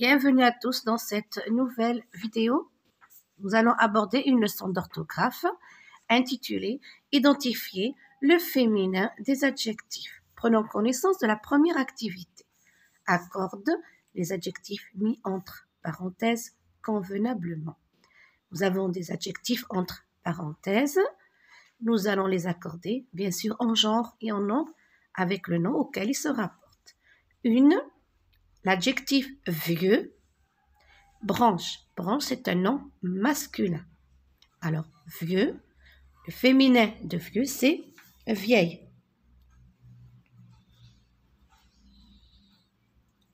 Bienvenue à tous dans cette nouvelle vidéo. Nous allons aborder une leçon d'orthographe intitulée « Identifier le féminin des adjectifs ». Prenons connaissance de la première activité. Accorde les adjectifs mis entre parenthèses convenablement. Nous avons des adjectifs entre parenthèses. Nous allons les accorder, bien sûr, en genre et en nombre avec le nom auquel ils se rapportent. L'adjectif vieux, branche. Branche, c'est un nom masculin. Alors, vieux, le féminin de vieux, c'est vieille.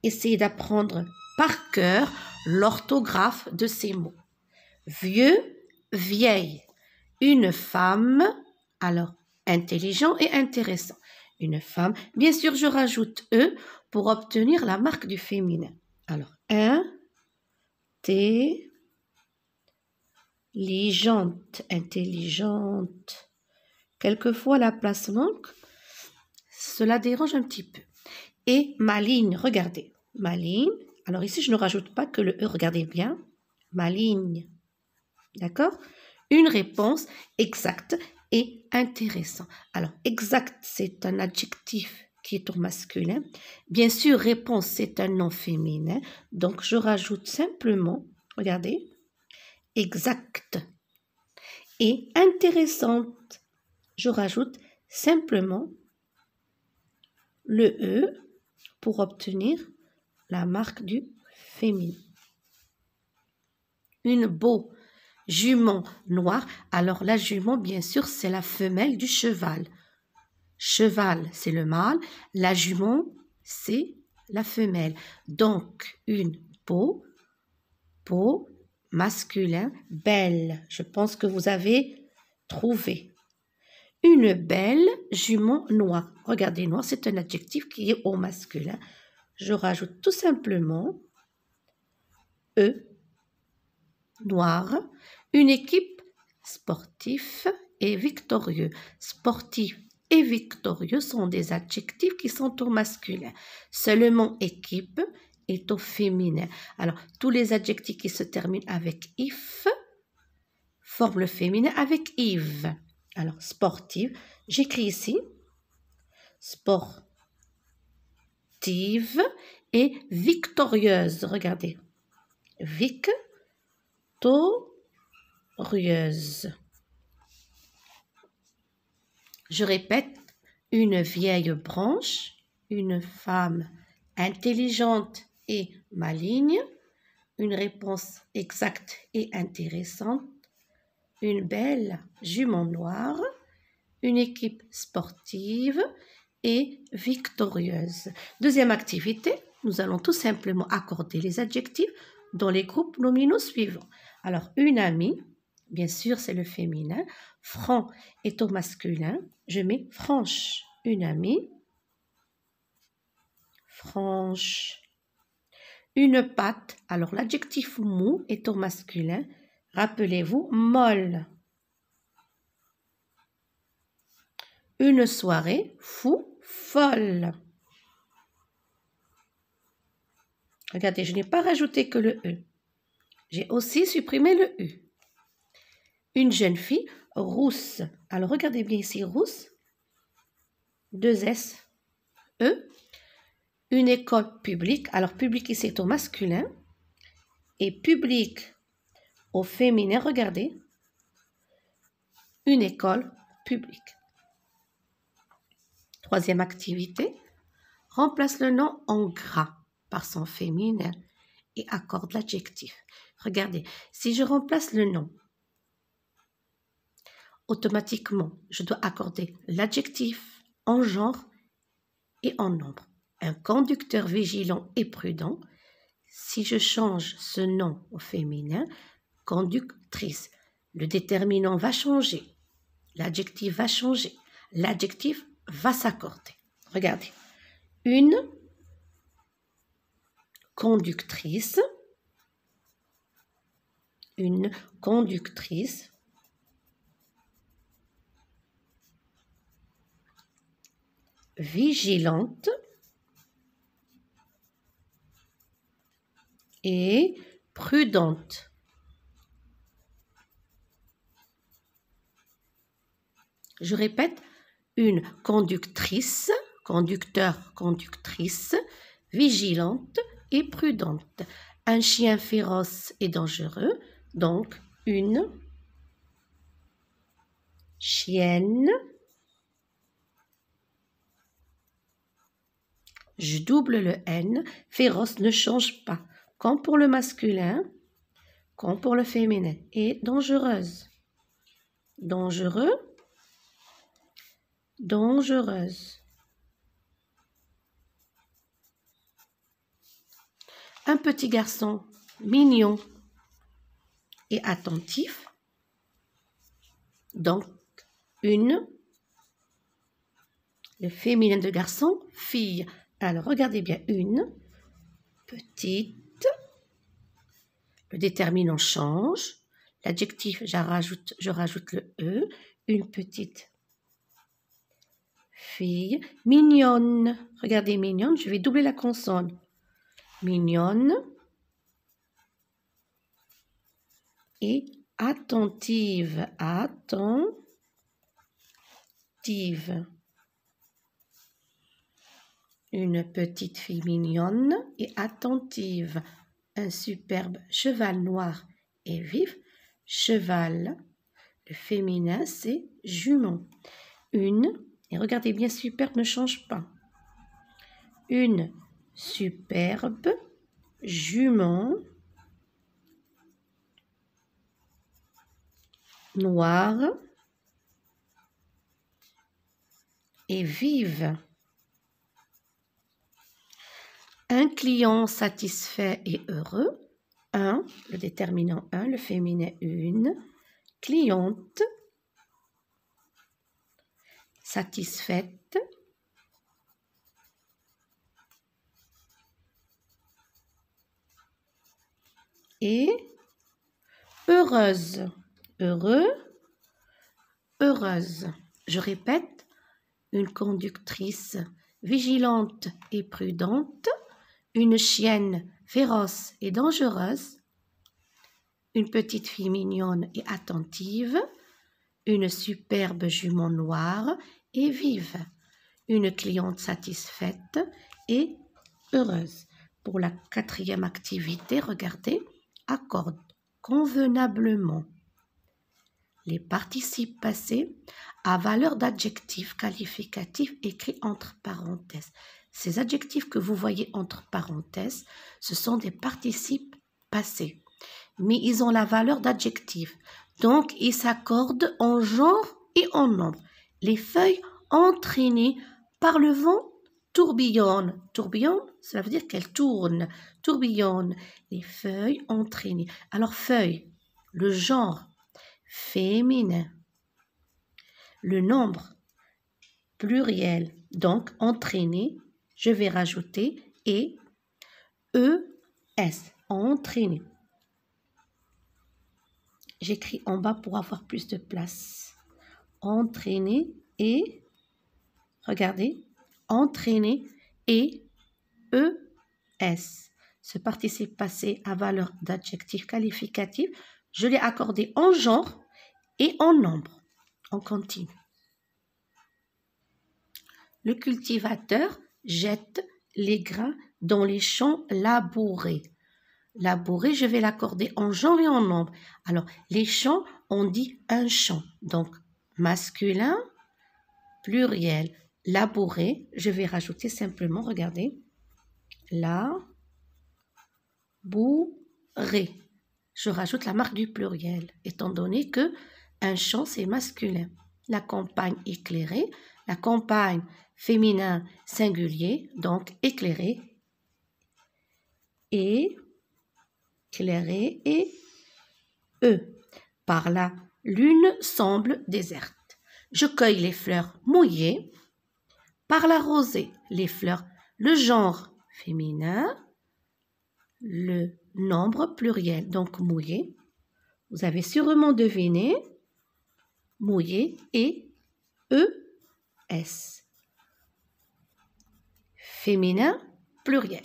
Essayez d'apprendre par cœur l'orthographe de ces mots. Vieux, vieille. Une femme, alors intelligent et intéressant. Une femme, bien sûr, je rajoute E pour obtenir la marque du féminin. Alors, intelligente. Quelquefois, la place manque, cela dérange un petit peu. Et maligne, regardez, maligne. Alors ici, je ne rajoute pas que le E, regardez bien, maligne. D'accord? Une réponse exacte et intéressante. Alors, exact, c'est un adjectif qui est au masculin. Bien sûr, réponse, c'est un nom féminin. Donc, je rajoute simplement, regardez, exact. Et intéressante, je rajoute simplement le E pour obtenir la marque du féminin. Une beau. Jument noir, alors la jument, bien sûr, c'est la femelle du cheval. Cheval, c'est le mâle. La jument, c'est la femelle. Donc, une peau masculin, belle. Je pense que vous avez trouvé. Une belle jument noire. Regardez, noir, c'est un adjectif qui est au masculin. Je rajoute tout simplement E, noir. Une équipe sportif et victorieux. Sportif et victorieux sont des adjectifs qui sont au masculin. Seulement équipe est au féminin. Alors, tous les adjectifs qui se terminent avec if forment le féminin avec ive. Alors, sportive, j'écris ici sportive et victorieuse. Regardez, victorieuse. Je répète, une vieille branche, une femme intelligente et maligne, une réponse exacte et intéressante, une belle jument noire, une équipe sportive et victorieuse. Deuxième activité, nous allons tout simplement accorder les adjectifs dans les groupes nominaux suivants. Alors, une amie, bien sûr, c'est le féminin. Franc est au masculin. Je mets franche. Une amie. Franche. Une pâte. Alors, l'adjectif mou est au masculin. Rappelez-vous, molle. Une soirée, fou, folle. Regardez, je n'ai pas rajouté que le E. J'ai aussi supprimé le U. Une jeune fille, rousse. Alors, regardez bien ici, rousse. 2 S, E. Une école publique. Alors, public ici est au masculin. Et public au féminin, regardez. Une école publique. Troisième activité. Remplace le nom en gras par son féminin et accorde l'adjectif. Regardez, si je remplace le nom, automatiquement, je dois accorder l'adjectif en genre et en nombre. Un conducteur vigilant et prudent. Si je change ce nom au féminin, conductrice, le déterminant va changer. L'adjectif va changer. L'adjectif va s'accorder. Regardez. Une conductrice. Une conductrice. Vigilante et prudente. Je répète, une conductrice, conducteur, conductrice, vigilante et prudente. Un chien féroce et dangereux, donc une chienne. Je double le N. Féroce ne change pas, comme pour le masculin, comme pour le féminin. Et dangereuse. Dangereux, dangereuse. Un petit garçon mignon et attentif. Donc, une. Le féminin de garçon, fille. Alors, regardez bien, une petite. Le déterminant change. L'adjectif, je rajoute le E. Une petite fille. Mignonne. Regardez, mignonne, je vais doubler la consonne. Mignonne. Et attentive. Attentive. Une petite fille mignonne et attentive. Un superbe cheval noir et vif. Cheval. Le féminin, c'est jument. Une, et regardez bien, superbe ne change pas. Une superbe jument noire et vive. Un client satisfait et heureux. Un, le déterminant un, le féminin une. Cliente satisfaite. Et heureuse. Heureux, heureuse. Je répète, une conductrice vigilante et prudente, une chienne féroce et dangereuse, une petite fille mignonne et attentive, une superbe jument noire et vive, une cliente satisfaite et heureuse. Pour la quatrième activité, regardez, accorde convenablement les participes passés à valeur d'adjectif qualificatif écrits entre parenthèses. Ces adjectifs que vous voyez entre parenthèses, ce sont des participes passés, mais ils ont la valeur d'adjectif. Donc, ils s'accordent en genre et en nombre. Les feuilles entraînées par le vent tourbillonnent. Tourbillonne, cela veut dire qu'elles tournent. Tourbillonnent. Les feuilles entraînées. Alors, feuilles, le genre féminin. Le nombre pluriel, donc entraîné, je vais rajouter et ES, entraîné. J'écris en bas pour avoir plus de place. Entraîné et, regardez, entraîné et ES. Ce participe passé à valeur d'adjectif qualificatif, je l'ai accordé en genre et en nombre. On continue. Le cultivateur jette les grains dans les champs labourés. Labouré, je vais l'accorder en genre et en nombre. Alors, les champs, on dit un champ. Donc, masculin, pluriel. Labouré, je vais rajouter simplement, regardez, labouré. Je rajoute la marque du pluriel, étant donné que un champ, c'est masculin. La campagne éclairée, la campagne féminin singulier, donc éclairé, éclairé et Par la lune semble déserte. Je cueille les fleurs mouillées. Par la rosée, les fleurs, le genre féminin, le nombre pluriel, donc mouillé. Vous avez sûrement deviné, mouillé et ES. Féminin, pluriel.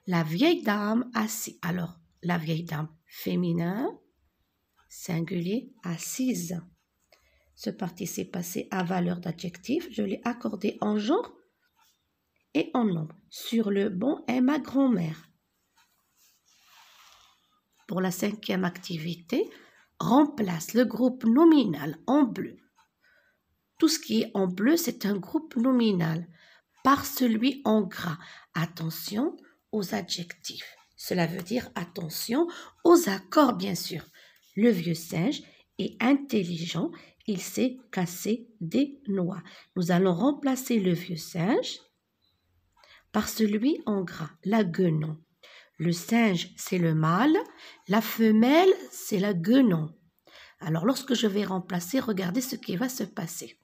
La vieille dame assise. Alors, la vieille dame féminin, singulier, assise. Ce participe passé à valeur d'adjectif, je l'ai accordé en genre et en nombre. Sur le banc est ma grand-mère. Pour la 5e activité, remplace le groupe nominal en bleu. Tout ce qui est en bleu, c'est un groupe nominal par celui en gras. Attention aux adjectifs. Cela veut dire attention aux accords, bien sûr. Le vieux singe est intelligent, il sait casser des noix. Nous allons remplacer le vieux singe par celui en gras, la guenon. Le singe, c'est le mâle, la femelle, c'est la guenon. Alors, lorsque je vais remplacer, regardez ce qui va se passer.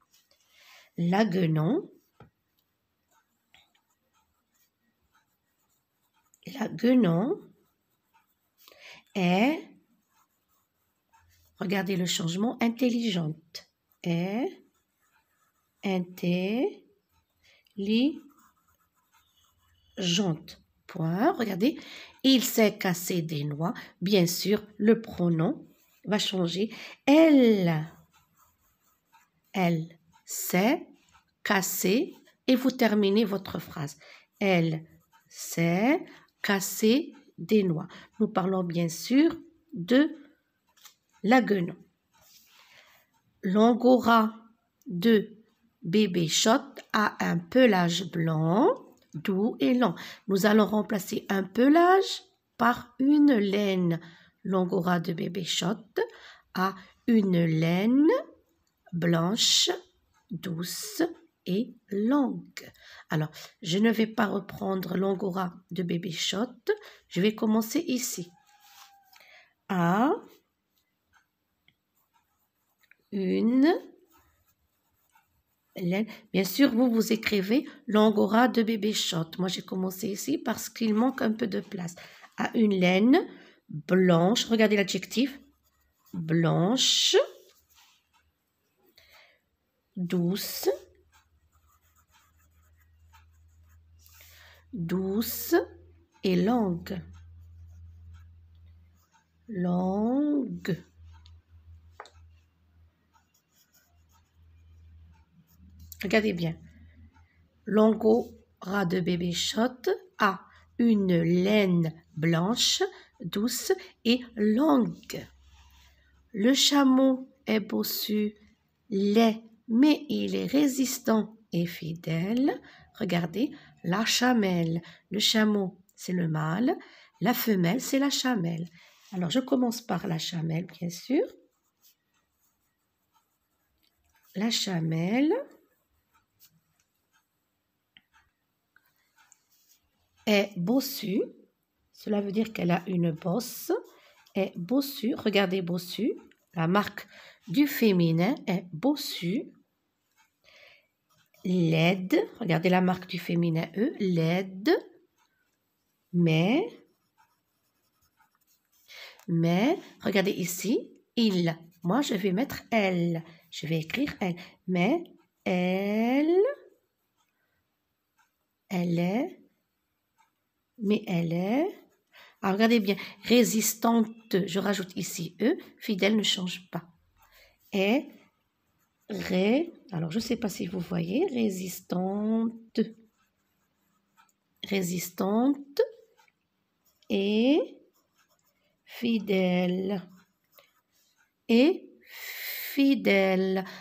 La guenon, est, regardez le changement, intelligente. Est intelligente. Point, regardez, il sait casser des noix. Bien sûr, le pronom va changer. Elle sait casser et vous terminez votre phrase. Elle sait casser des noix. Nous parlons bien sûr de la guenon. L'angora de bébé Shot a un pelage blanc, doux et lent. Nous allons remplacer un pelage par une laine. L'angora de bébé Shot a une laine blanche, douce et longue. Alors, je ne vais pas reprendre l'angora de bébé Shot. Je vais commencer ici. A une laine. Bien sûr, vous écrivez l'angora de bébé Shot. Moi, j'ai commencé ici parce qu'il manque un peu de place. A une laine blanche. Regardez l'adjectif. Blanche, douce, et longue. Longue. Regardez bien. L'angora de bébé Shot a une laine blanche, douce et longue. Le chameau est bossu, laid, mais il est résistant et fidèle. Regardez, la chamelle. Le chameau, c'est le mâle. La femelle, c'est la chamelle. Alors, je commence par la chamelle, bien sûr. La chamelle est bossue. Cela veut dire qu'elle a une bosse. Est bossue. Regardez bossu. La marque du féminin est bossu. Laide. Regardez la marque du féminin E. Laide. Mais, regardez ici, il. Moi, je vais mettre elle. Je vais écrire elle. Mais elle est. Alors, regardez bien. Résistante, je rajoute ici E. Fidèle ne change pas. Et alors, je ne sais pas si vous voyez. Résistante et fidèle.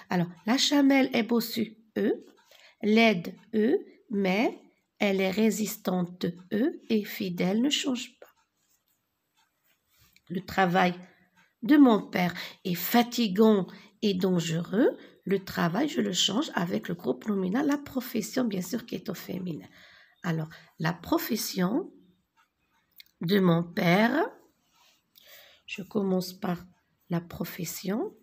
Alors, la chamelle est bossue E, laide E, mais elle est résistante E et fidèle ne change pas. Le travail de mon père est fatigant et dangereux. Le travail, je le change avec le groupe nominal, la profession, bien sûr, qui est au féminin. Alors, la profession de mon père, je commence par la profession.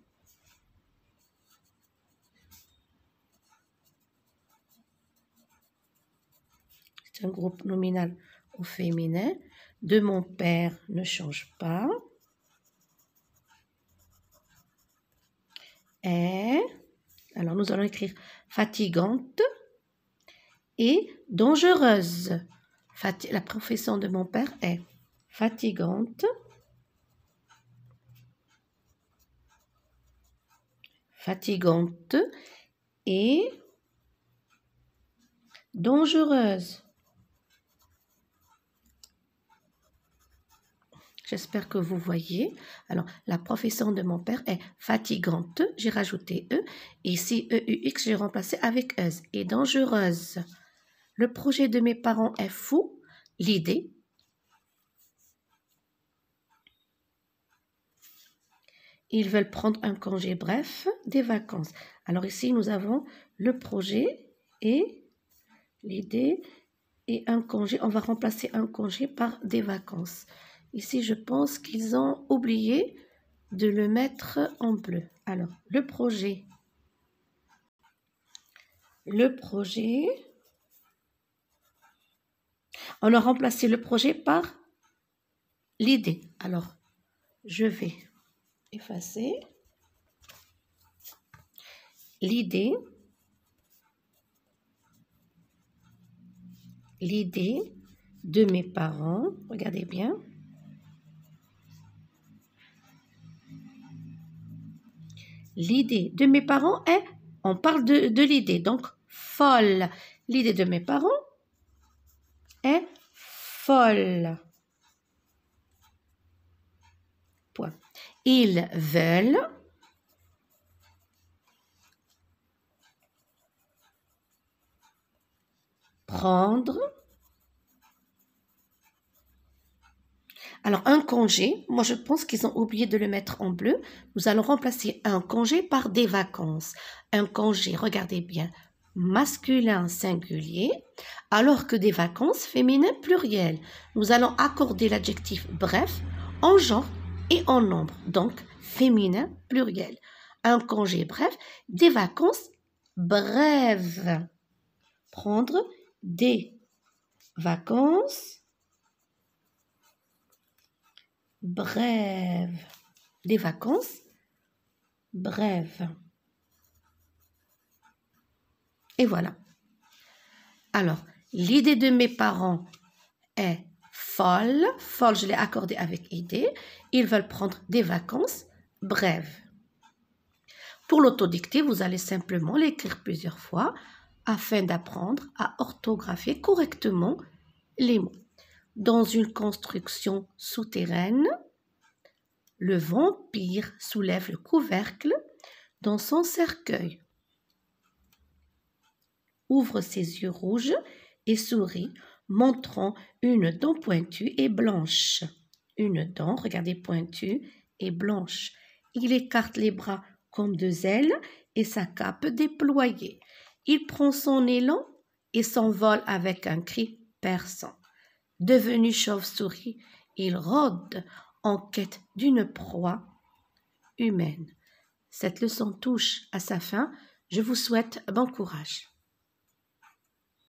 C'est un groupe nominal au féminin. De mon père ne change pas. Est, alors nous allons écrire fatigante et dangereuse. La profession de mon père est fatigante, et dangereuse. J'espère que vous voyez. Alors, la profession de mon père est fatigante. J'ai rajouté E. Et ici, EUX, j'ai remplacé avec ES. Et dangereuse. Le projet de mes parents est fou. L'idée. Ils veulent prendre un congé, bref, des vacances. Alors ici, nous avons le projet et l'idée et un congé. On va remplacer un congé par des vacances. Ici, je pense qu'ils ont oublié de le mettre en bleu. Alors, le projet. On a remplacé le projet par l'idée. Alors, je vais effacer. L'idée de mes parents. Regardez bien. L'idée de mes parents est, on parle de l'idée, donc folle. L'idée de mes parents est folle. Point. Ils veulent prendre. Alors, un congé, moi je pense qu'ils ont oublié de le mettre en bleu. Nous allons remplacer un congé par des vacances. Un congé, regardez bien, masculin singulier, alors que des vacances féminin pluriel. Nous allons accorder l'adjectif bref en genre et en nombre, donc féminin pluriel. Un congé bref, des vacances brèves. Prendre des vacances brèves. Des vacances brèves. Et voilà. Alors, l'idée de mes parents est folle. Folle, je l'ai accordé avec idée. Ils veulent prendre des vacances brèves. Pour l'autodictée, vous allez simplement l'écrire plusieurs fois afin d'apprendre à orthographier correctement les mots. Dans une construction souterraine, le vampire soulève le couvercle dans son cercueil, ouvre ses yeux rouges et sourit, montrant une dent pointue et blanche. Une dent, regardez, pointue et blanche. Il écarte les bras comme deux ailes et sa cape déployée. Il prend son élan et s'envole avec un cri perçant. Devenu chauve-souris, il rôde en quête d'une proie humaine. Cette leçon touche à sa fin. Je vous souhaite bon courage.